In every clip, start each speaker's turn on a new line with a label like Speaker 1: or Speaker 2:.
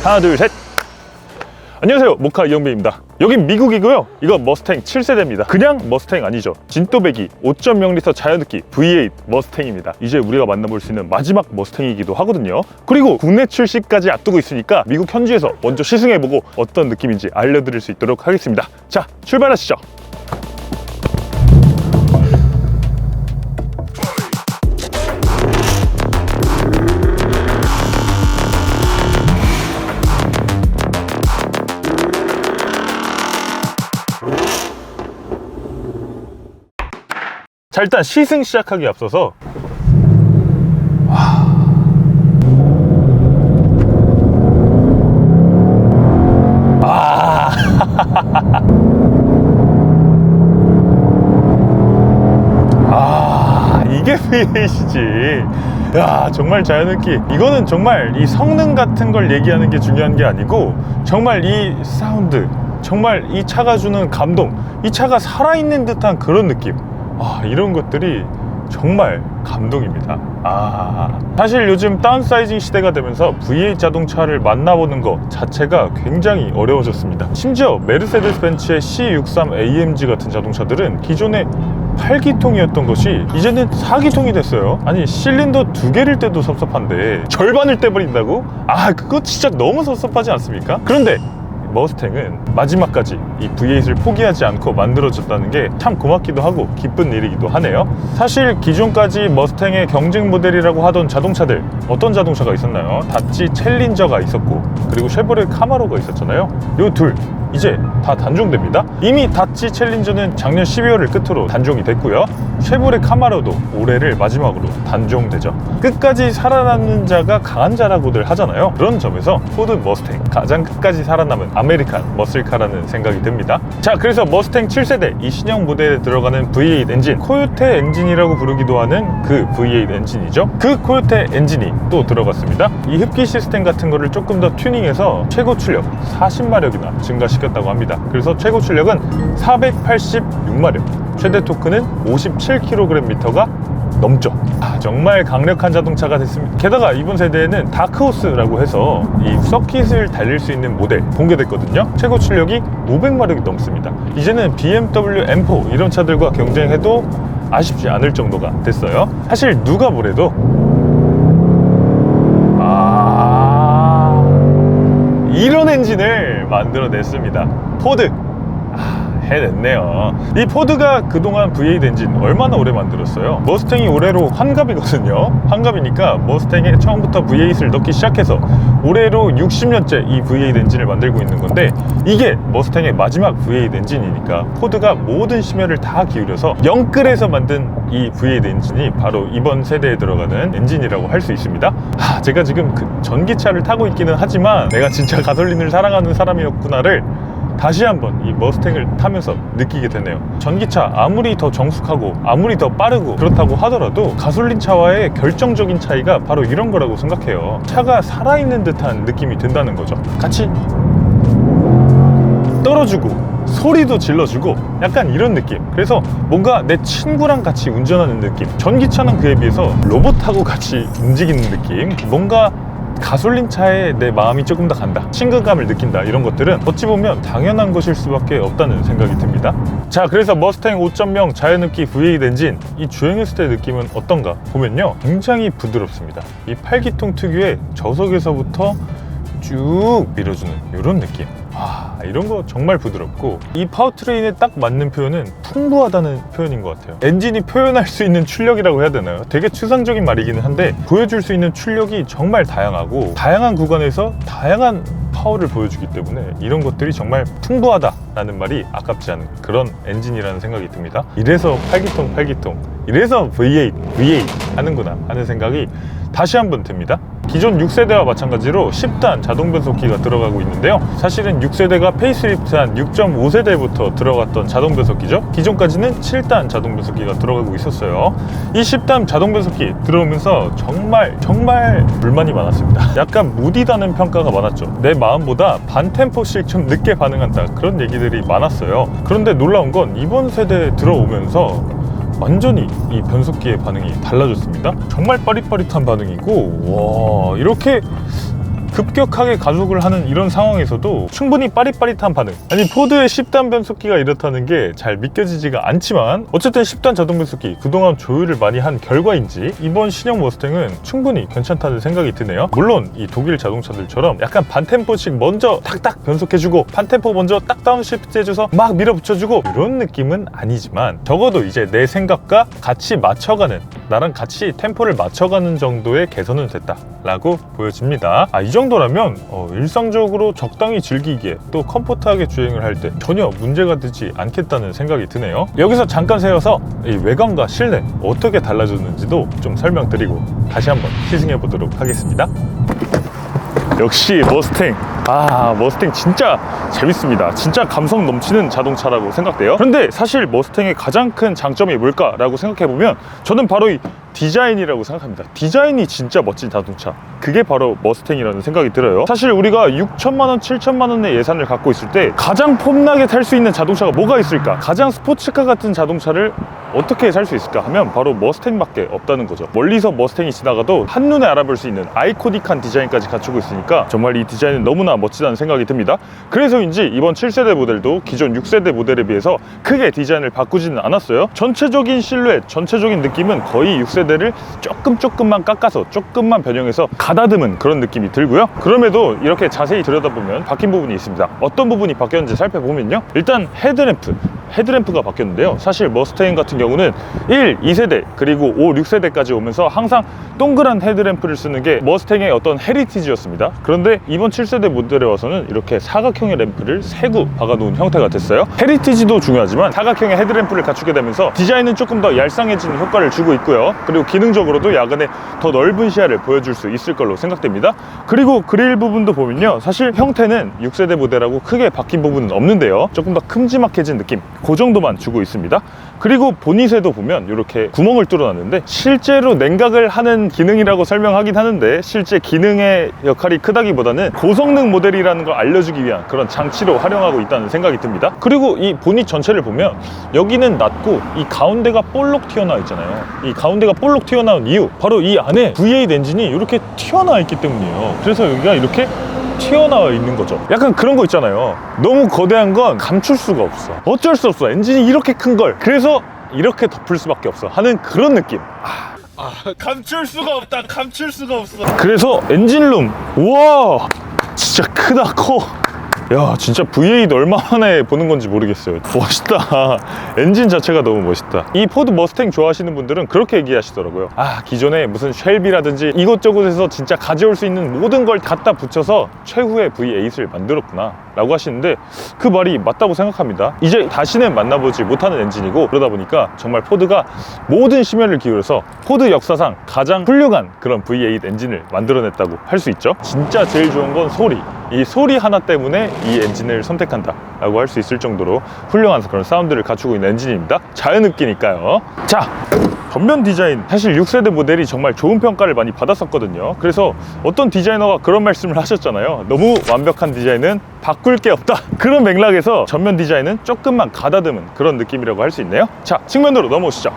Speaker 1: 하나 둘 셋. 안녕하세요, 모카 이영배입니다. 여긴 미국이고요. 이거 머스탱 7세대입니다. 그냥 머스탱 아니죠. 진또배기 5.0L 자연흡기 V8 머스탱입니다. 이제 우리가 만나볼 수 있는 마지막 머스탱이기도 하거든요. 그리고 국내 출시까지 앞두고 있으니까 미국 현지에서 먼저 시승해보고 어떤 느낌인지 알려드릴 수 있도록 하겠습니다. 자, 출발하시죠. 자, 일단 시승 시작하기 앞서서 이게 V8이지. 야, 정말 자연흡기. 이거는 정말 이 성능 같은 걸 얘기하는 게 중요한 게 아니고 정말 이 사운드, 정말 이 차가 주는 감동, 이 차가 살아있는 듯한 그런 느낌, 이런 것들이 정말 감동입니다. 사실 요즘 다운사이징 시대가 되면서 V8 자동차를 만나보는 것 자체가 굉장히 어려워졌습니다. 심지어 메르세데스 벤츠의 C63 AMG 같은 자동차들은 기존에 8기통이었던 것이 이제는 4기통이 됐어요. 아니, 실린더 2개를 떼도 섭섭한데 절반을 떼버린다고? 그거 진짜 너무 섭섭하지 않습니까? 그런데 머스탱은 마지막까지 이 V8을 포기하지 않고 만들어졌다는 게 참 고맙기도 하고 기쁜 일이기도 하네요. 사실 기존까지 머스탱의 경쟁 모델이라고 하던 자동차들, 어떤 자동차가 있었나요? 다치 챌린저가 있었고, 그리고 쉐보레 카마로가 있었잖아요. 요 둘 이제 다 단종됩니다. 이미 다치 챌린저는 작년 12월을 끝으로 단종이 됐고요. 쉐보레 카마로도 올해를 마지막으로 단종되죠. 끝까지 살아남는 자가 강한 자라고들 하잖아요. 그런 점에서 포드 머스탱, 가장 끝까지 살아남은 아메리칸 머슬카라는 생각이 듭니다. 자, 그래서 머스탱 7세대 이 신형 모델에 들어가는 V8 엔진, 코요테 엔진이라고 부르기도 하는 그 V8 엔진이죠. 그 코요테 엔진이 또 들어갔습니다. 이 흡기 시스템 같은 거를 조금 더 튜닝해서 최고 출력 40마력이나 증가시켰다고 합니다. 그래서 최고 출력은 486마력, 최대 토크는 57kgm가 넘죠. 정말 강력한 자동차가 됐습니다. 게다가 이번 세대에는 다크호스라고 해서 이 서킷을 달릴 수 있는 모델 공개됐거든요. 최고 출력이 500마력이 넘습니다. 이제는 BMW M4 이런 차들과 경쟁해도 아쉽지 않을 정도가 됐어요. 사실 누가 뭐래도 이런 엔진을 만들어냈습니다. 포드. 해냈네요. 이 포드가 그동안 V8 엔진 얼마나 오래 만들었어요? 머스탱이 올해로 환갑이거든요. 환갑이니까 머스탱에 처음부터 V8을 넣기 시작해서 올해로 60년째 이 V8 엔진을 만들고 있는 건데, 이게 머스탱의 마지막 V8 엔진이니까 포드가 모든 심혈을 다 기울여서 영끌해서 만든 이 V8 엔진이 바로 이번 세대에 들어가는 엔진이라고 할 수 있습니다. 제가 지금 그 전기차를 타고 있기는 하지만 내가 진짜 가솔린을 사랑하는 사람이었구나를 다시 한번 이 머스탱을 타면서 느끼게 되네요. 전기차 아무리 더 정숙하고 아무리 더 빠르고 그렇다고 하더라도 가솔린 차와의 결정적인 차이가 바로 이런 거라고 생각해요. 차가 살아있는 듯한 느낌이 든다는 거죠. 같이 떨어주고 소리도 질러주고 약간 이런 느낌. 그래서 뭔가 내 친구랑 같이 운전하는 느낌. 전기차는 그에 비해서 로봇하고 같이 움직이는 느낌. 뭔가 가솔린 차에 내 마음이 조금 더 간다, 친근감을 느낀다, 이런 것들은 어찌 보면 당연한 것일 수밖에 없다는 생각이 듭니다. 자, 그래서 머스탱 5.0 자연흡기 V8 엔진, 이 주행했을 때 느낌은 어떤가 보면요, 굉장히 부드럽습니다. 이 8기통 특유의 저속에서부터 쭉 밀어주는 이런 느낌. 이런 거 정말 부드럽고, 이 파워트레인에 딱 맞는 표현은 풍부하다는 표현인 것 같아요. 엔진이 표현할 수 있는 출력이라고 해야 되나요? 되게 추상적인 말이기는 한데 보여줄 수 있는 출력이 정말 다양하고, 다양한 구간에서 다양한 파워를 보여주기 때문에 이런 것들이 정말 풍부하다라는 말이 아깝지 않은 그런 엔진이라는 생각이 듭니다. 이래서 8기통, 이래서 V8 하는구나 하는 생각이 다시 한번 듭니다. 기존 6세대와 마찬가지로 10단 자동 변속기가 들어가고 있는데요. 사실은 6세대가 페이스리프트한 6.5세대부터 들어갔던 자동 변속기죠. 기존까지는 7단 자동 변속기가 들어가고 있었어요. 이 10단 자동 변속기 들어오면서 정말 불만이 많았습니다. 약간 무디다는 평가가 많았죠. 내 마음보다 반 템포씩 좀 늦게 반응한다, 그런 얘기들이 많았어요. 그런데 놀라운 건 이번 세대에 들어오면서 완전히 이 변속기의 반응이 달라졌습니다. 정말 빠릿빠릿한 반응이고, 와, 이렇게 급격하게 가속을 하는 이런 상황에서도 충분히 빠릿빠릿한 반응. 아니 포드의 10단 변속기가 이렇다는 게 잘 믿겨지지가 않지만 어쨌든 10단 자동 변속기 그동안 조율을 많이 한 결과인지 이번 신형 머스탱은 충분히 괜찮다는 생각이 드네요. 물론 이 독일 자동차들처럼 약간 반템포씩 먼저 탁탁 변속해주고 반템포 먼저 딱 다운시프트 해줘서 막 밀어붙여주고 이런 느낌은 아니지만 적어도 이제 내 생각과 같이 맞춰가는, 나랑 같이 템포를 맞춰가는 정도의 개선은 됐다 라고 보여집니다. 이 정도라면 일상적으로 적당히 즐기기에 또 컴포트하게 주행을 할 때 전혀 문제가 되지 않겠다는 생각이 드네요. 여기서 잠깐 세워서 이 외관과 실내 어떻게 달라졌는지도 좀 설명드리고 다시 한번 시승해 보도록 하겠습니다. 역시 머스탱. 머스탱 진짜 재밌습니다. 진짜 감성 넘치는 자동차라고 생각돼요. 그런데 사실 머스탱의 가장 큰 장점이 뭘까라고 생각해보면 저는 바로 이 디자인이라고 생각합니다. 디자인이 진짜 멋진 자동차, 그게 바로 머스탱이라는 생각이 들어요. 사실 우리가 6천만원, 7천만원의 예산을 갖고 있을 때 가장 폼나게 탈 수 있는 자동차가 뭐가 있을까? 가장 스포츠카 같은 자동차를 어떻게 살 수 있을까 하면 바로 머스탱밖에 없다는 거죠. 멀리서 머스탱이 지나가도 한눈에 알아볼 수 있는 아이코닉한 디자인까지 갖추고 있으니까 정말 이 디자인은 너무나 멋지다는 생각이 듭니다. 그래서인지 이번 7세대 모델도 기존 6세대 모델에 비해서 크게 디자인을 바꾸지는 않았어요. 전체적인 실루엣, 전체적인 느낌은 거의 6세대를 조금만 깎아서 조금만 변형해서 가다듬은 그런 느낌이 들고요. 그럼에도 이렇게 자세히 들여다보면 바뀐 부분이 있습니다. 어떤 부분이 바뀌었는지 살펴보면요, 일단 헤드램프가 바뀌었는데요. 사실 머스탱 같은 경우는 1, 2세대 그리고 5, 6세대까지 오면서 항상 동그란 헤드램프를 쓰는 게 머스탱의 어떤 헤리티지였습니다. 그런데 이번 7세대 모델에 와서는 이렇게 사각형의 램프를 세구 박아놓은 형태가 됐어요. 헤리티지도 중요하지만 사각형의 헤드램프를 갖추게 되면서 디자인은 조금 더 얄쌍해지는 효과를 주고 있고요. 그리고 기능적으로도 야간에 더 넓은 시야를 보여줄 수 있을 걸로 생각됩니다. 그리고 그릴 부분도 보면요, 사실 형태는 6세대 모델하고 크게 바뀐 부분은 없는데요, 조금 더 큼지막해진 느낌, 그 정도만 주고 있습니다. 그리고 보닛에도 보면 이렇게 구멍을 뚫어놨는데 실제로 냉각을 하는 기능이라고 설명하긴 하는데 실제 기능의 역할이 크다기보다는 고성능 모델이라는 걸 알려주기 위한 그런 장치로 활용하고 있다는 생각이 듭니다. 그리고 이 보닛 전체를 보면 여기는 낮고 이 가운데가 볼록 튀어나와 있잖아요. 이 가운데가 볼록 튀어나온 이유, 바로 이 안에 V8 엔진이 이렇게 튀어나와 있기 때문이에요. 그래서 여기가 이렇게 튀어나와 있는 거죠. 약간 그런 거 있잖아요. 너무 거대한 건 감출 수가 없어. 어쩔 수 없어. 엔진이 이렇게 큰 걸. 그래서 이렇게 덮을 수밖에 없어 하는 그런 느낌.
Speaker 2: 감출 수가 없다. 감출 수가 없어.
Speaker 1: 그래서 엔진룸, 우와 진짜 크다. 커. 야, 진짜 V8 얼마 만에 보는 건지 모르겠어요. 멋있다. 엔진 자체가 너무 멋있다. 이 포드 머스탱 좋아하시는 분들은 그렇게 얘기하시더라고요. 기존에 무슨 쉘비라든지 이것저것에서 진짜 가져올 수 있는 모든 걸 갖다 붙여서 최후의 V8을 만들었구나 라고 하시는데 그 말이 맞다고 생각합니다. 이제 다시는 만나보지 못하는 엔진이고, 그러다 보니까 정말 포드가 모든 심혈을 기울여서 포드 역사상 가장 훌륭한 그런 V8 엔진을 만들어냈다고 할 수 있죠. 진짜 제일 좋은 건 소리. 이 소리 하나 때문에 이 엔진을 선택한다 라고 할 수 있을 정도로 훌륭한 그런 사운드를 갖추고 있는 엔진입니다. 자연흡기니까요. 자, 전면 디자인, 사실 6세대 모델이 정말 좋은 평가를 많이 받았었거든요. 그래서 어떤 디자이너가 그런 말씀을 하셨잖아요. 너무 완벽한 디자인은 바꿀 게 없다. 그런 맥락에서 전면 디자인은 조금만 가다듬은 그런 느낌이라고 할 수 있네요. 자, 측면으로 넘어오시죠.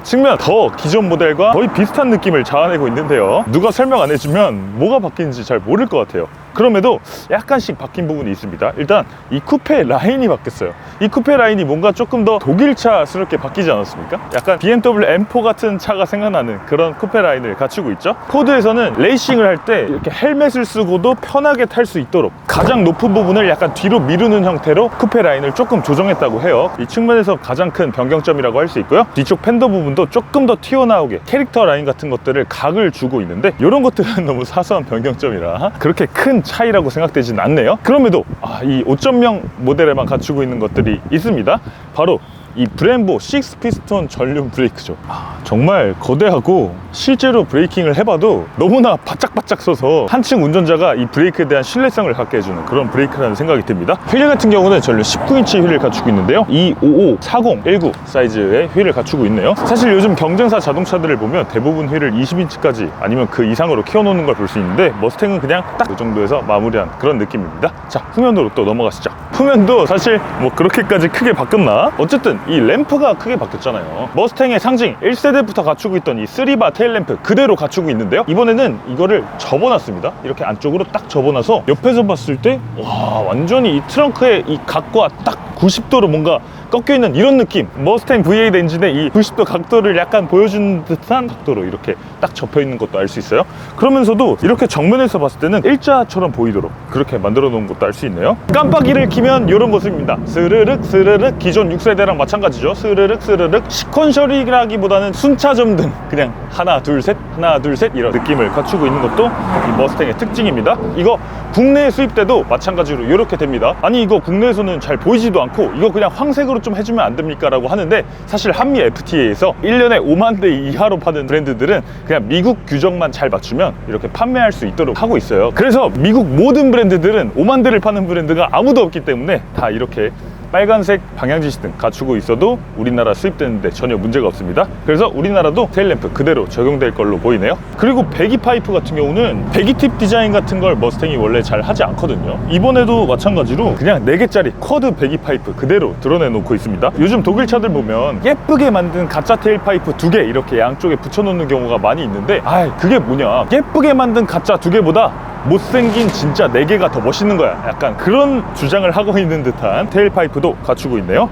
Speaker 1: 측면 더 기존 모델과 거의 비슷한 느낌을 자아내고 있는데요, 누가 설명 안 해주면 뭐가 바뀌는지 잘 모를 것 같아요. 그럼에도 약간씩 바뀐 부분이 있습니다. 일단 이 쿠페 라인이 바뀌었어요. 이 쿠페 라인이 뭔가 조금 더 독일차스럽게 바뀌지 않았습니까? 약간 BMW M4 같은 차가 생각나는 그런 쿠페 라인을 갖추고 있죠. 포드에서는 레이싱을 할 때 이렇게 헬멧을 쓰고도 편하게 탈 수 있도록 가장 높은 부분을 약간 뒤로 미루는 형태로 쿠페 라인을 조금 조정했다고 해요. 이 측면에서 가장 큰 변경점이라고 할 수 있고요. 뒤쪽 펜더 부분도 조금 더 튀어나오게 캐릭터 라인 같은 것들을 각을 주고 있는데, 이런 것들은 너무 사소한 변경점이라 그렇게 큰 차이라고 생각되진 않네요. 그럼에도 이 5.0 모델에만 갖추고 있는 것들이 있습니다. 바로 이 브렘보 6피스톤 전륜 브레이크죠. 정말 거대하고 실제로 브레이킹을 해봐도 너무나 바짝바짝 서서 한층 운전자가 이 브레이크에 대한 신뢰성을 갖게 해주는 그런 브레이크라는 생각이 듭니다. 휠 같은 경우는 전륜 19인치 휠을 갖추고 있는데요, 255, 40, 19 사이즈의 휠을 갖추고 있네요. 사실 요즘 경쟁사 자동차들을 보면 대부분 휠을 20인치까지 아니면 그 이상으로 키워놓는 걸 볼 수 있는데, 머스탱은 그냥 딱 그 정도에서 마무리한 그런 느낌입니다. 자, 후면으로 또 넘어가시죠. 후면도 사실 뭐 그렇게까지 크게 바뀌었나? 어쨌든 이 램프가 크게 바뀌었잖아요. 머스탱의 상징 1세대부터 갖추고 있던 이 3바 테일 램프 그대로 갖추고 있는데요. 이번에는 이거를 접어놨습니다. 이렇게 안쪽으로 딱 접어놔서 옆에서 봤을 때 와, 완전히 이 트렁크의 이 각과 딱 90도로 뭔가 꺾여있는 이런 느낌. 머스탱 V8 엔진의 이 90도 각도를 약간 보여주는 듯한 각도로 이렇게 딱 접혀있는 것도 알 수 있어요. 그러면서도 이렇게 정면에서 봤을 때는 일자처럼 보이도록 그렇게 만들어 놓은 것도 알 수 있네요. 깜빡이를 키면 이런 모습입니다. 스르륵 스르륵. 기존 6세대랑 마찬가지죠. 스르륵 스르륵. 시퀀셜이라기보다는 순차점등 그냥 하나 둘 셋 하나 둘 셋 이런 느낌을 갖추고 있는 것도 이 머스탱의 특징입니다. 이거 국내에 수입돼도 마찬가지로 이렇게 됩니다. 아니 이거 국내에서는 잘 보이지도 않고 이거 그냥 황색으로 좀 해주면 안 됩니까? 라고 하는데 사실 한미 FTA에서 1년에 5만 대 이하로 파는 브랜드들은 그냥 미국 규정만 잘 맞추면 이렇게 판매할 수 있도록 하고 있어요. 그래서 미국 모든 브랜드들은 5만 대를 파는 브랜드가 아무도 없기 때문에 다 이렇게 빨간색 방향지 시등 갖추고 있어도 우리나라 수입되는데 전혀 문제가 없습니다. 그래서 우리나라도 테일램프 그대로 적용될 걸로 보이네요. 그리고 배기 파이프 같은 경우는 배기 팁 디자인 같은 걸 머스탱이 원래 잘 하지 않거든요. 이번에도 마찬가지로 그냥 4개짜리 쿼드 배기 파이프 그대로 드러내 놓고 있습니다. 요즘 독일 차들 보면 예쁘게 만든 가짜 테일 파이프 2개 이렇게 양쪽에 붙여 놓는 경우가 많이 있는데 그게 뭐냐, 예쁘게 만든 가짜 2개보다 못생긴 진짜 4개가 더 멋있는 거야. 약간 그런 주장을 하고 있는 듯한 테일 파이프도 갖추고 있네요.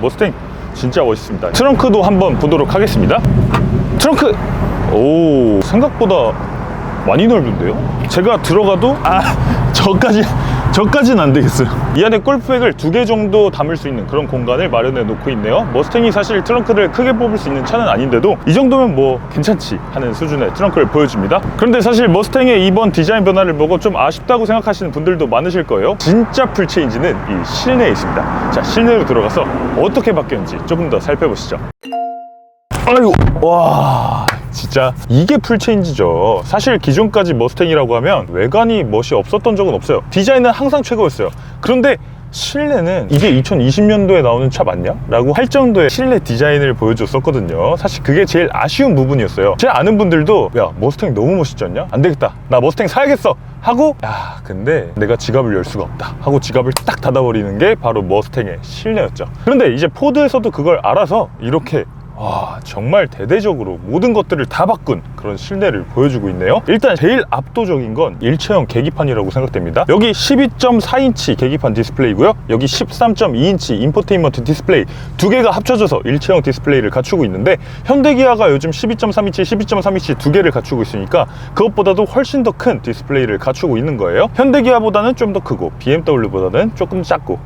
Speaker 1: 머스탱 진짜 멋있습니다. 트렁크도 한번 보도록 하겠습니다. 트렁크! 오, 생각보다 많이 넓은데요? 제가 들어가도 저까지는 안 되겠어요. 이 안에 골프백을 2개 정도 담을 수 있는 그런 공간을 마련해 놓고 있네요. 머스탱이 사실 트렁크를 크게 뽑을 수 있는 차는 아닌데도 이 정도면 뭐 괜찮지 하는 수준의 트렁크를 보여줍니다. 그런데 사실 머스탱의 이번 디자인 변화를 보고 좀 아쉽다고 생각하시는 분들도 많으실 거예요. 진짜 풀체인지는 이 실내에 있습니다. 자, 실내로 들어가서 어떻게 바뀌었는지 조금 더 살펴보시죠. 아이고, 와, 진짜 이게 풀체인지죠. 사실 기존까지 머스탱이라고 하면 외관이 멋이 없었던 적은 없어요. 디자인은 항상 최고였어요. 그런데 실내는 이게 2020년도에 나오는 차 맞냐? 라고 할 정도의 실내 디자인을 보여줬었거든요. 사실 그게 제일 아쉬운 부분이었어요. 제 아는 분들도 야, 머스탱 너무 멋있지 않냐? 안 되겠다, 나 머스탱 사야겠어 하고, 근데 내가 지갑을 열 수가 없다 하고 지갑을 딱 닫아버리는 게 바로 머스탱의 실내였죠. 그런데 이제 포드에서도 그걸 알아서 이렇게 정말 대대적으로 모든 것들을 다 바꾼 그런 실내를 보여주고 있네요. 일단 제일 압도적인 건 일체형 계기판이라고 생각됩니다. 여기 12.4인치 계기판 디스플레이고요, 여기 13.2인치 인포테인먼트 디스플레이 2개가 합쳐져서 일체형 디스플레이를 갖추고 있는데, 현대기아가 요즘 12.3인치, 12.3인치 2개를 갖추고 있으니까 그것보다도 훨씬 더 큰 디스플레이를 갖추고 있는 거예요. 현대기아보다는 좀 더 크고 BMW보다는 조금 작고,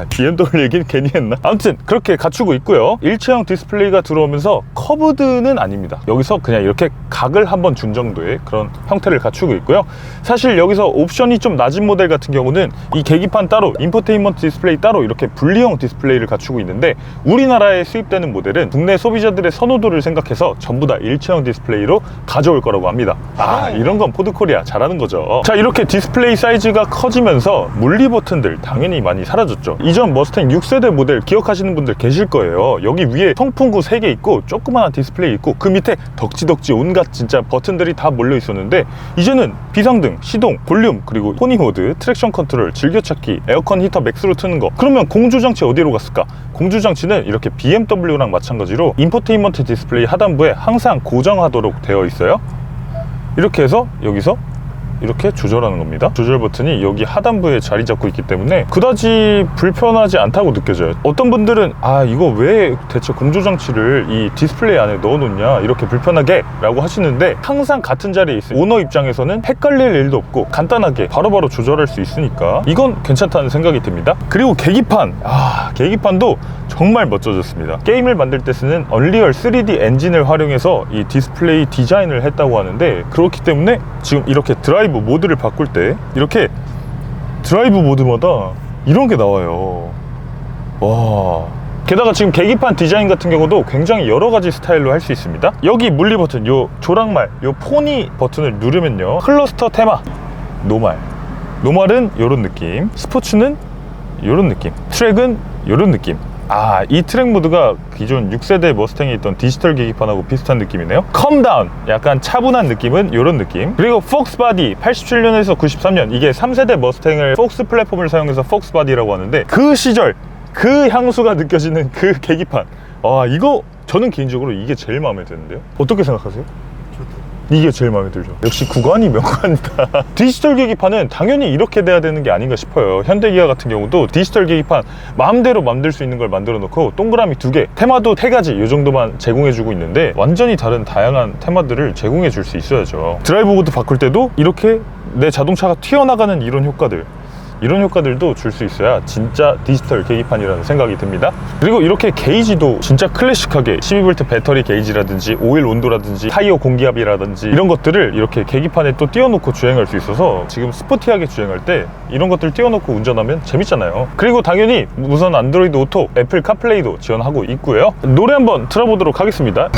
Speaker 1: BMW 얘기는 괜히 했나? 아무튼 그렇게 갖추고 있고요. 일체형 디스플레이가 들어오면서 커브드는 아닙니다. 여기서 그냥 이렇게 각을 한번 준 정도의 그런 형태를 갖추고 있고요. 사실 여기서 옵션이 좀 낮은 모델 같은 경우는 이 계기판 따로, 인포테인먼트 디스플레이 따로 이렇게 분리형 디스플레이를 갖추고 있는데, 우리나라에 수입되는 모델은 국내 소비자들의 선호도를 생각해서 전부 다 일체형 디스플레이로 가져올 거라고 합니다. 이런 건 포드코리아 잘하는 거죠. 자, 이렇게 디스플레이 사이즈가 커지면서 물리 버튼들 당연히 많이 사라졌죠. 이전 머스탱 6세대 모델 기억하시는 분들 계실 거예요. 여기 위에 통풍구 3개 있고 조그마한 디스플레이 있고 그 밑에 덕지덕지 온갖 진짜 버튼들이 다 몰려 있었는데, 이제는 비상등, 시동, 볼륨, 그리고 토니 모드, 트랙션 컨트롤, 즐겨찾기, 에어컨 히터 맥스로 트는 거. 그러면 공조장치 어디로 갔을까? 공조장치는 이렇게 BMW랑 마찬가지로 인포테인먼트 디스플레이 하단부에 항상 고정하도록 되어 있어요. 이렇게 해서 여기서 이렇게 조절하는 겁니다. 조절 버튼이 여기 하단부에 자리 잡고 있기 때문에 그다지 불편하지 않다고 느껴져요. 어떤 분들은 이거 왜 대체 공조장치를 이 디스플레이 안에 넣어 놓냐, 이렇게 불편하게 라고 하시는데, 항상 같은 자리에 있어요. 오너 입장에서는 헷갈릴 일도 없고 간단하게 바로바로 조절할 수 있으니까 이건 괜찮다는 생각이 듭니다. 그리고 계기판, 계기판도 정말 멋져졌습니다. 게임을 만들 때 쓰는 언리얼 3D 엔진을 활용해서 이 디스플레이 디자인을 했다고 하는데, 그렇기 때문에 지금 이렇게 드라이브 모드를 바꿀 때 이렇게 드라이브 모드마다 이런 게 나와요. 와, 게다가 지금 계기판 디자인 같은 경우도 굉장히 여러 가지 스타일로 할 수 있습니다. 여기 물리 버튼, 요 조랑말, 요 포니 버튼을 누르면요, 클러스터 테마, 노말은 요런 느낌, 스포츠는 요런 느낌, 트랙은 요런 느낌. 이 트랙 모드가 기존 6세대 머스탱에 있던 디지털 계기판하고 비슷한 느낌이네요. 컴다운, 약간 차분한 느낌은 이런 느낌. 그리고 폭스 바디, 87년에서 93년, 이게 3세대 머스탱을 폭스 플랫폼을 사용해서 폭스 바디라고 하는데, 그 시절 그 향수가 느껴지는 그 계기판. 이거 저는 개인적으로 이게 제일 마음에 드는데요. 어떻게 생각하세요? 이게 제일 마음에 들죠. 역시 구간이 명관이다. 디지털 계기판은 당연히 이렇게 돼야 되는 게 아닌가 싶어요. 현대기아 같은 경우도 디지털 계기판 마음대로 만들 수 있는 걸 만들어 놓고 동그라미 2개, 테마도 3가지 이 정도만 제공해 주고 있는데 완전히 다른 다양한 테마들을 제공해 줄 수 있어야죠. 드라이브 모드 바꿀 때도 이렇게 내 자동차가 튀어나가는 이런 효과들도 줄 수 있어야 진짜 디지털 계기판이라는 생각이 듭니다. 그리고 이렇게 게이지도 진짜 클래식하게 12V 배터리 게이지라든지 오일 온도라든지 타이어 공기압이라든지 이런 것들을 이렇게 계기판에 또 띄워놓고 주행할 수 있어서 지금 스포티하게 주행할 때 이런 것들 띄워놓고 운전하면 재밌잖아요. 그리고 당연히 무선 안드로이드 오토, 애플 카플레이도 지원하고 있고요. 노래 한번 들어보도록 하겠습니다.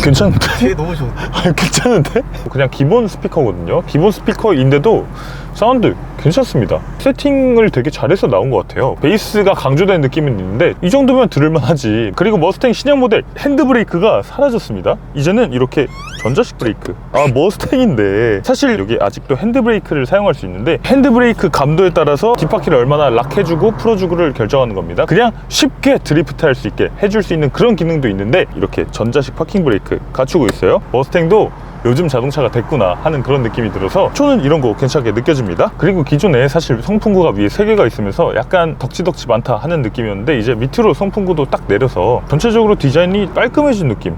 Speaker 1: 괜찮은데?
Speaker 3: 되게 너무 좋은데?
Speaker 1: 괜찮은데? 그냥 기본 스피커거든요. 기본 스피커인데도 사운드 괜찮습니다. 세팅을 되게 잘해서 나온 것 같아요. 베이스가 강조된 느낌은 있는데 이 정도면 들을만 하지. 그리고 머스탱 신형 모델 핸드브레이크가 사라졌습니다. 이제는 이렇게 전자식 브레이크. 머스탱인데 사실 여기 아직도 핸드브레이크를 사용할 수 있는데 핸드브레이크 감도에 따라서 뒷바퀴를 얼마나 락해주고 풀어주고를 결정하는 겁니다. 그냥 쉽게 드리프트 할 수 있게 해줄 수 있는 그런 기능도 있는데 이렇게 전자식 파킹 브레이크 갖추고 있어요. 머스탱도 요즘 자동차가 됐구나 하는 그런 느낌이 들어서 저는 이런 거 괜찮게 느껴집니다. 그리고 기존에 사실 송풍구가 위에 3개가 있으면서 약간 덕지덕지 많다 하는 느낌이었는데 이제 밑으로 송풍구도 딱 내려서 전체적으로 디자인이 깔끔해진 느낌.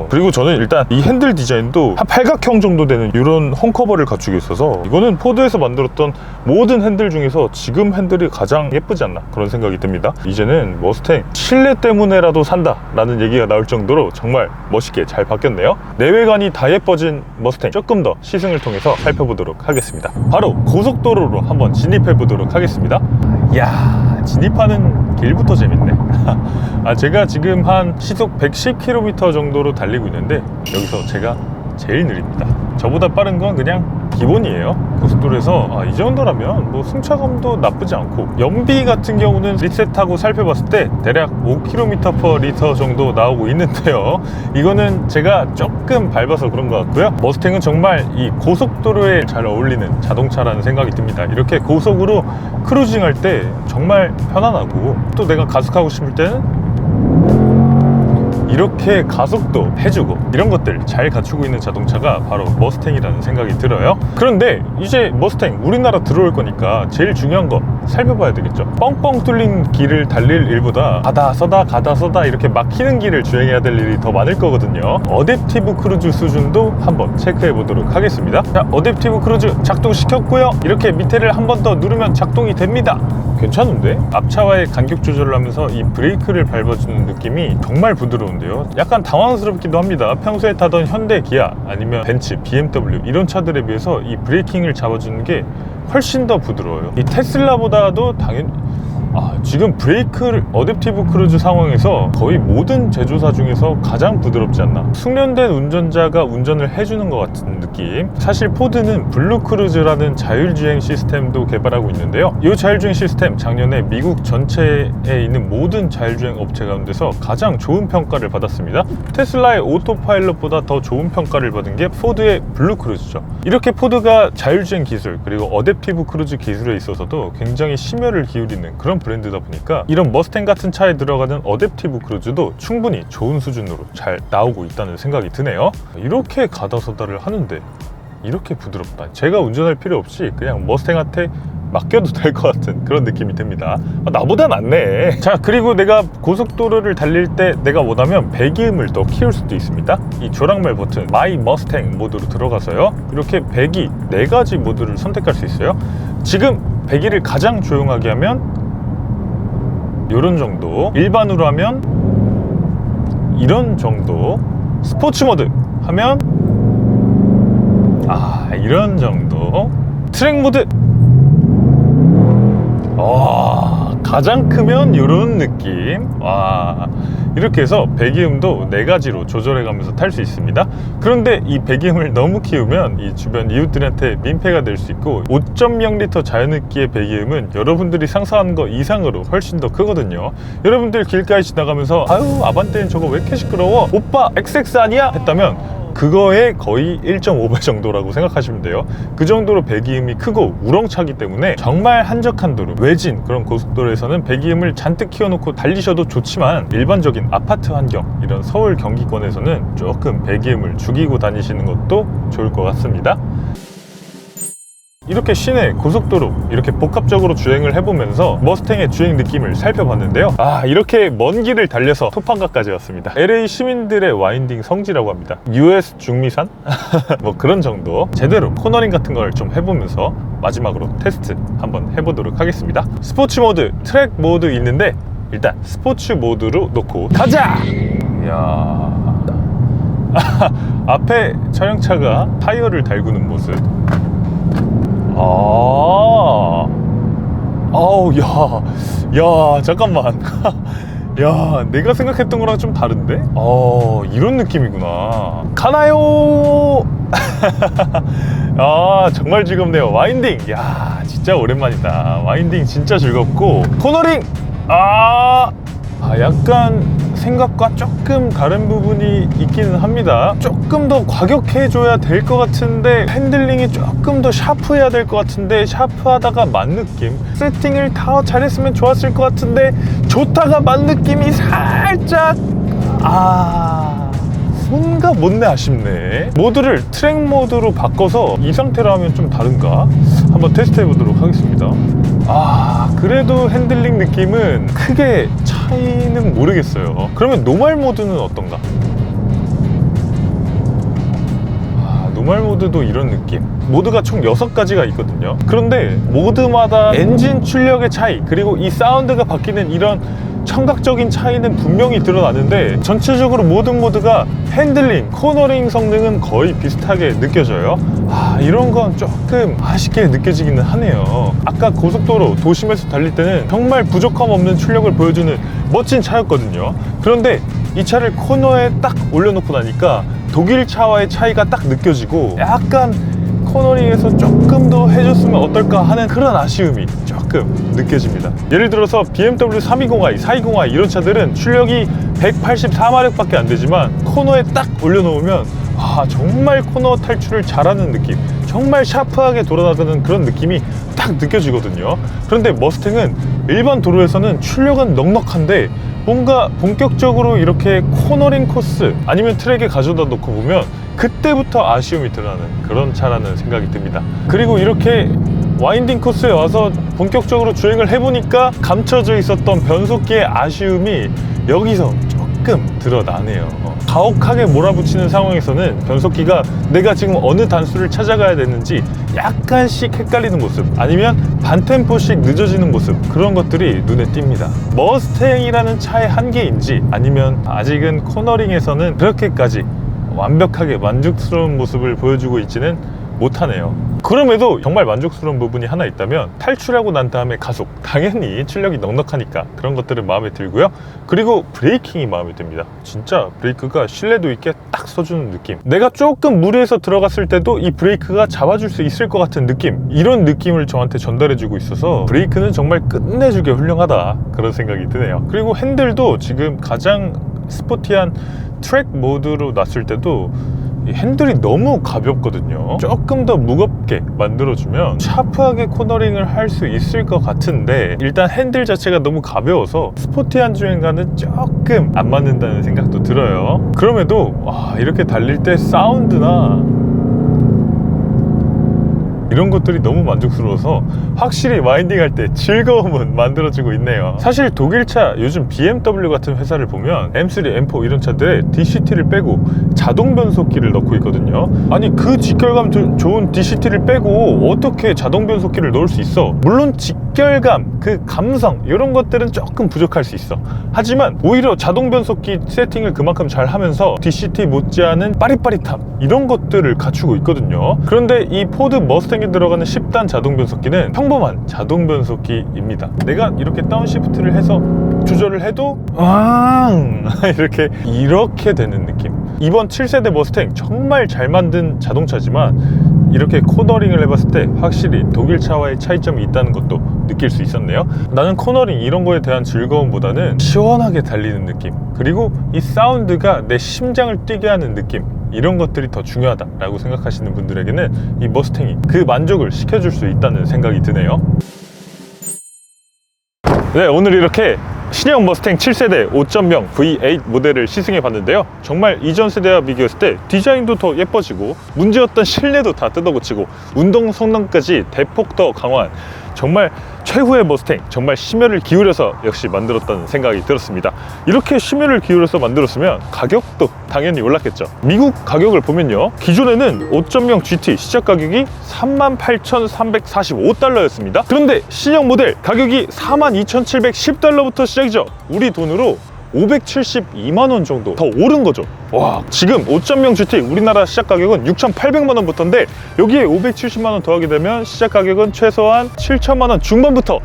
Speaker 1: 그리고 저는 일단 이 핸들 디자인도 한 팔각형 정도 되는 이런 홈커버를 갖추고 있어서 이거는 포드에서 만들었던 모든 핸들 중에서 지금 핸들이 가장 예쁘지 않나 그런 생각이 듭니다. 이제는 머스탱 실내 때문에라도 산다 라는 얘기가 나올 정도로 정말 멋있게 잘 바뀌었네요. 내외관이 다 예뻐진 머스탱 조금 더 시승을 통해서 살펴보도록 하겠습니다. 바로 고속도로로 한번 진입해 보도록 하겠습니다. 이야, 진입하는 길부터 재밌네. 제가 지금 한 시속 110km 정도로 달리고 있는데 여기서 제가 제일 느립니다. 저보다 빠른 건 그냥 기본이에요. 고속도로에서 이 정도라면 뭐 승차감도 나쁘지 않고, 연비 같은 경우는 리셋하고 살펴봤을 때 대략 5km/L 정도 나오고 있는데요, 이거는 제가 조금 밟아서 그런 것 같고요. 머스탱은 정말 이 고속도로에 잘 어울리는 자동차라는 생각이 듭니다. 이렇게 고속으로 크루징할 때 정말 편안하고, 또 내가 가속하고 싶을 때는 이렇게 가속도 해주고, 이런 것들 잘 갖추고 있는 자동차가 바로 머스탱이라는 생각이 들어요. 그런데 이제 머스탱 우리나라 들어올 거니까 제일 중요한 거 살펴봐야 되겠죠. 뻥뻥 뚫린 길을 달릴 일보다 가다 서다 이렇게 막히는 길을 주행해야 될 일이 더 많을 거거든요. 어댑티브 크루즈 수준도 한번 체크해 보도록 하겠습니다. 자, 어댑티브 크루즈 작동시켰고요. 이렇게 밑에를 한 번 더 누르면 작동이 됩니다. 괜찮은데? 앞차와의 간격 조절을 하면서 이 브레이크를 밟아주는 느낌이 정말 부드러운데요. 약간 당황스럽기도 합니다. 평소에 타던 현대, 기아 아니면 벤츠, BMW 이런 차들에 비해서 이 브레이킹을 잡아주는 게 훨씬 더 부드러워요. 이 테슬라보다도 당연히 지금 브레이크를 어댑티브 크루즈 상황에서 거의 모든 제조사 중에서 가장 부드럽지 않나. 숙련된 운전자가 운전을 해주는 것 같은 느낌. 사실 포드는 블루 크루즈라는 자율주행 시스템도 개발하고 있는데요, 이 자율주행 시스템 작년에 미국 전체에 있는 모든 자율주행 업체 가운데서 가장 좋은 평가를 받았습니다. 테슬라의 오토파일럿보다 더 좋은 평가를 받은 게 포드의 블루 크루즈죠. 이렇게 포드가 자율주행 기술 그리고 어댑티브 크루즈 기술에 있어서도 굉장히 심혈을 기울이는 그런 브랜드다 보니까 이런 머스탱 같은 차에 들어가는 어댑티브 크루즈도 충분히 좋은 수준으로 잘 나오고 있다는 생각이 드네요. 이렇게 가다서다를 하는데 이렇게 부드럽다. 제가 운전할 필요 없이 그냥 머스탱한테 맡겨도 될 것 같은 그런 느낌이 듭니다. 나보다 낫네. 자, 그리고 내가 고속도로를 달릴 때 내가 원하면 배기음을 더 키울 수도 있습니다. 이 조랑말 버튼 마이 머스탱 모드로 들어가서요, 이렇게 배기 4가지 모드를 선택할 수 있어요. 지금 배기를 가장 조용하게 하면 이런 정도, 일반으로 하면 이런 정도, 스포츠 모드 하면 이런 정도, 트랙 모드 가장 크면 이런 느낌. 이렇게 해서 배기음도 4가지로 조절해가면서 탈 수 있습니다. 그런데 이 배기음을 너무 키우면 이 주변 이웃들한테 민폐가 될 수 있고, 5.0L 자연흡기의 배기음은 여러분들이 상상하는 거 이상으로 훨씬 더 크거든요. 여러분들 길가에 지나가면서 아반떼는 저거 왜 이렇게 시끄러워? 오빠 XX 아니야? 했다면 그거의 거의 1.5배 정도라고 생각하시면 돼요. 그 정도로 배기음이 크고 우렁차기 때문에 정말 한적한 도로, 외진 그런 고속도로에서는 배기음을 잔뜩 키워놓고 달리셔도 좋지만 일반적인 아파트 환경, 이런 서울 경기권에서는 조금 배기음을 죽이고 다니시는 것도 좋을 것 같습니다. 이렇게 시내 고속도로 이렇게 복합적으로 주행을 해보면서 머스탱의 주행 느낌을 살펴봤는데요. 이렇게 먼 길을 달려서 토판가까지 왔습니다. LA 시민들의 와인딩 성지라고 합니다. US 중미산? 뭐 그런 정도. 제대로 코너링 같은 걸 좀 해보면서 마지막으로 테스트 한번 해보도록 하겠습니다. 스포츠 모드, 트랙 모드 있는데 일단 스포츠 모드로 놓고 가자! 이야, 앞에 촬영차가 타이어를 달구는 모습. 야, 잠깐만. 야, 내가 생각했던 거랑 좀 다른데? 이런 느낌이구나. 가나요? 정말 즐겁네요. 와인딩. 야, 진짜 오랜만이다. 와인딩 진짜 즐겁고. 코너링! 약간 생각과 조금 다른 부분이 있기는 합니다. 조금 더 과격해줘야 될 것 같은데 핸들링이 조금 더 샤프해야 될 것 같은데 샤프하다가 만 느낌, 세팅을 다 잘했으면 좋았을 것 같은데 좋다가 만 느낌이 살짝 뭔가 못내 아쉽네. 모드를 트랙 모드로 바꿔서 이 상태로 하면 좀 다른가? 한번 테스트 해보도록 하겠습니다. 그래도 핸들링 느낌은 크게 차이는 모르겠어요. 그러면 노멀 모드는 어떤가? 노멀 모드도 이런 느낌. 모드가 총 6가지가 있거든요. 그런데 모드마다 엔진 출력의 차이, 그리고 이 사운드가 바뀌는 이런 청각적인 차이는 분명히 드러나는데 전체적으로 모든 모드가 핸들링, 코너링 성능은 거의 비슷하게 느껴져요. 이런 건 조금 아쉽게 느껴지기는 하네요. 아까 고속도로, 도심에서 달릴 때는 정말 부족함 없는 출력을 보여주는 멋진 차였거든요. 그런데 이 차를 코너에 딱 올려놓고 나니까 독일 차와의 차이가 딱 느껴지고 약간 코너링에서 조금 더 해줬으면 어떨까 하는 그런 아쉬움이 조금 느껴집니다. 예를 들어서 BMW 320i, 420i 이런 차들은 출력이 184마력밖에 안 되지만 코너에 딱 올려놓으면 정말 코너 탈출을 잘하는 느낌, 정말 샤프하게 돌아다니는 그런 느낌이 딱 느껴지거든요. 그런데 머스탱은 일반 도로에서는 출력은 넉넉한데 뭔가 본격적으로 이렇게 코너링 코스 아니면 트랙에 가져다 놓고 보면 그때부터 아쉬움이 드러나는 그런 차라는 생각이 듭니다. 그리고 이렇게 와인딩 코스에 와서 본격적으로 주행을 해보니까 감춰져 있었던 변속기의 아쉬움이 여기서 조금 드러나네요. 가혹하게 몰아붙이는 상황에서는 변속기가 내가 지금 어느 단수를 찾아가야 되는지 약간씩 헷갈리는 모습, 아니면 반템포씩 늦어지는 모습, 그런 것들이 눈에 띕니다. 머스탱이라는 차의 한계인지 아니면 아직은 코너링에서는 그렇게까지 완벽하게 만족스러운 모습을 보여주고 있지는 못하네요. 그럼에도 정말 만족스러운 부분이 하나 있다면 탈출하고 난 다음에 가속, 당연히 출력이 넉넉하니까 그런 것들은 마음에 들고요. 그리고 브레이킹이 마음에 듭니다. 진짜 브레이크가 신뢰도 있게 딱 서주는 느낌, 내가 조금 무리해서 들어갔을 때도 이 브레이크가 잡아줄 수 있을 것 같은 느낌, 이런 느낌을 저한테 전달해주고 있어서 브레이크는 정말 끝내주게 훌륭하다, 그런 생각이 드네요. 그리고 핸들도 지금 가장 스포티한 트랙 모드로 놨을 때도 이 핸들이 너무 가볍거든요. 조금 더 무겁게 만들어주면 샤프하게 코너링을 할 수 있을 것 같은데 일단 핸들 자체가 너무 가벼워서 스포티한 주행과는 조금 안 맞는다는 생각도 들어요. 그럼에도 이렇게 달릴 때 사운드나 이런 것들이 너무 만족스러워서 확실히 와인딩 할 때 즐거움은 만들어지고 있네요. 사실 독일차, 요즘 BMW 같은 회사를 보면 M3, M4 이런 차들에 DCT를 빼고 자동 변속기를 넣고 있거든요. 아니 그 직결감 좋은 DCT를 빼고 어떻게 자동 변속기를 넣을 수 있어? 물론 직결감, 그 감성 이런 것들은 조금 부족할 수 있어. 하지만 오히려 자동 변속기 세팅을 그만큼 잘 하면서 DCT 못지않은 빠릿빠릿함 이런 것들을 갖추고 있거든요. 그런데 이 포드 머스탱에 들어가는 10단 자동 변속기는 평범한 자동 변속기입니다. 내가 이렇게 다운시프트를 해서 조절을 해도 이렇게 되는 느낌. 이번 7세대 머스탱 정말 잘 만든 자동차지만 이렇게 코너링을 해봤을 때 확실히 독일차와의 차이점이 있다는 것도 느낄 수 있었네요. 나는 코너링 이런 거에 대한 즐거움보다는 시원하게 달리는 느낌, 그리고 이 사운드가 내 심장을 뛰게 하는 느낌, 이런 것들이 더 중요하다라고 생각하시는 분들에게는 이 머스탱이 그 만족을 시켜줄 수 있다는 생각이 드네요. 네, 오늘 이렇게 신형 머스탱 7세대 5.0 V8 모델을 시승해 봤는데요. 정말 이전 세대와 비교했을 때 디자인도 더 예뻐지고 문제였던 실내도 다 뜯어고치고 운동 성능까지 대폭 더 강화한 정말 최후의 머스탱, 정말 심혈을 기울여서 역시 만들었다는 생각이 들었습니다. 이렇게 심혈을 기울여서 만들었으면 가격도 당연히 올랐겠죠. 미국 가격을 보면요, 기존에는 5.0 GT 시작 가격이 38,345달러였습니다 그런데 신형 모델 가격이 42,710달러부터 시작이죠. 우리 돈으로 572만원 정도 더 오른 거죠. 와, 지금 5.0 GT 우리나라 시작 가격은 6,800만원부터인데 여기에 570만원 더하게 되면 시작 가격은 최소한 7천만원 중반부터,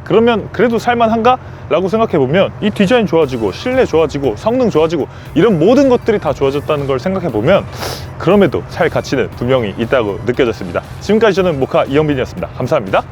Speaker 1: 그러면 그래도 살만한가? 라고 생각해보면 이 디자인 좋아지고 실내 좋아지고 성능 좋아지고 이런 모든 것들이 다 좋아졌다는 걸 생각해보면 그럼에도 살 가치는 분명히 있다고 느껴졌습니다. 지금까지 저는 모카 이영빈이었습니다. 감사합니다.